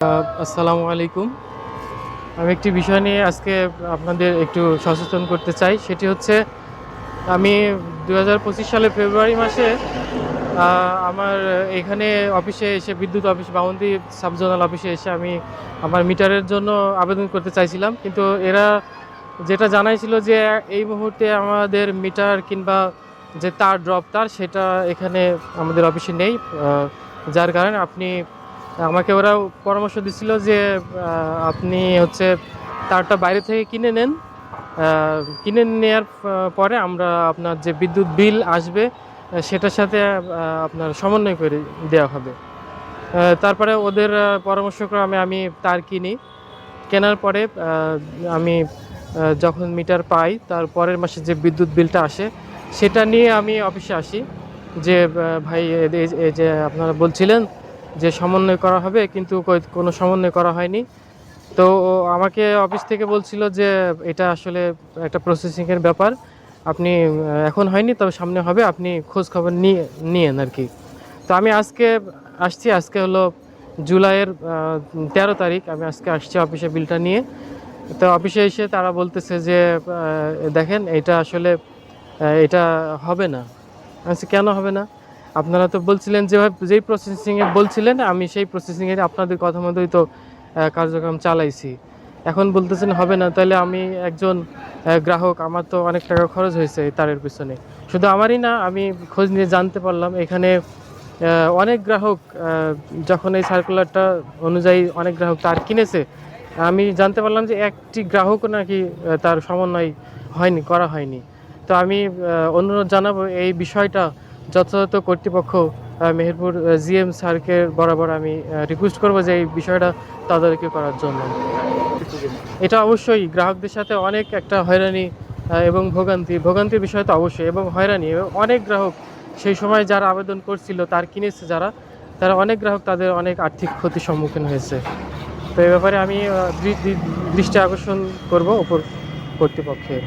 আসসালামু আলাইকুম। আমি একটি বিষয় নিয়ে আজকে আপনাদের একটু সচেতন করতে চাই। সেটি হচ্ছে আমি ২০২৫ সালের ফেব্রুয়ারি মাসে আমার এখানে অফিসে এসে বিদ্যুৎ অফিস বামন্দি সাবজোনাল অফিসে এসে আমি আমার মিটারের জন্য আবেদন করতে চাইছিলাম। কিন্তু এরা যেটা জানাইছিল যে এই মুহূর্তে আমাদের মিটার কিংবা যে তার ড্রপ তার সেটা এখানে আমাদের অফিসে নেই। যার কারণে আমাকে ওরা পরামর্শ দিছিল যে আপনি হচ্ছে তারটা বাইরে থেকে কিনে নেন। কিনে নেওয়ার পরে আমরা আপনার যে বিদ্যুৎ বিল আসবে সেটার সাথে আপনার সমন্বয় করে দেওয়া হবে। তারপরে ওদের পরামর্শক্রমে আমি তার কিনি। কেনার পরে আমি যখন মিটার পাই তার পরের মাসে যে বিদ্যুৎ বিলটা আসে সেটা নিয়ে আমি অফিসে আসি যে ভাই এই যে আপনারা বলছিলেন যে সমন্বয় করা হবে, কিন্তু কোনো সমন্বয় করা হয়নি। তো আমাকে অফিস থেকে বলছিল যে এটা আসলে একটা প্রসেসিংয়ের ব্যাপার, আপনি এখন হয়নি তবে সামনে হবে, আপনি খোঁজ খবর নিয়েন আর কি। তো আমি আজকে হলো জুলাইয়ের 13 তারিখ। আমি আজকে আসছি অফিসে বিলটা নিয়ে। তো অফিসে এসে তারা বলতেছে যে দেখেন এটা আসলে এটা হবে না। আমি বলছি, কেন হবে না? আপনারা তো বলছিলেন যেই প্রসেসিংয়ে বলছিলেন আমি সেই প্রসেসিংয়ে আপনাদের কথা মতোই তো কার্যক্রম চালাইছি। এখন বলতেছেন হবে না, তাহলে আমি একজন গ্রাহক, আমার তো অনেক টাকা খরচ হয়েছে এই তারের পিছনে। শুধু আমারই না, আমি খোঁজ নিয়ে জানতে পারলাম এখানে অনেক গ্রাহক যখন এই সার্কুলারটা অনুযায়ী অনেক গ্রাহক তার কিনেছে। আমি জানতে পারলাম যে একটি গ্রাহকও নাকি তার সমন্বয় করা হয়নি। তো আমি অনুরোধ জানাবো এই বিষয়টা যথাযথ কর্তৃপক্ষ মেহেরপুর জিএম স্যারকে বরাবর আমি রিকোয়েস্ট করব যে এই বিষয়টা তদারকি করার জন্য। এটা অবশ্যই গ্রাহকদের সাথে অনেক একটা হয়রানি এবং ভোগান্তির বিষয় তো অবশ্যই, এবং হয়রানি এবং অনেক গ্রাহক সেই সময় যারা আবেদন করছিল তার কিনেছে যারা, তারা অনেক গ্রাহক তাদের অনেক আর্থিক ক্ষতির সম্মুখীন হয়েছে। তো এই ব্যাপারে আমি দৃষ্টি আকর্ষণ করব ওপর কর্তৃপক্ষের।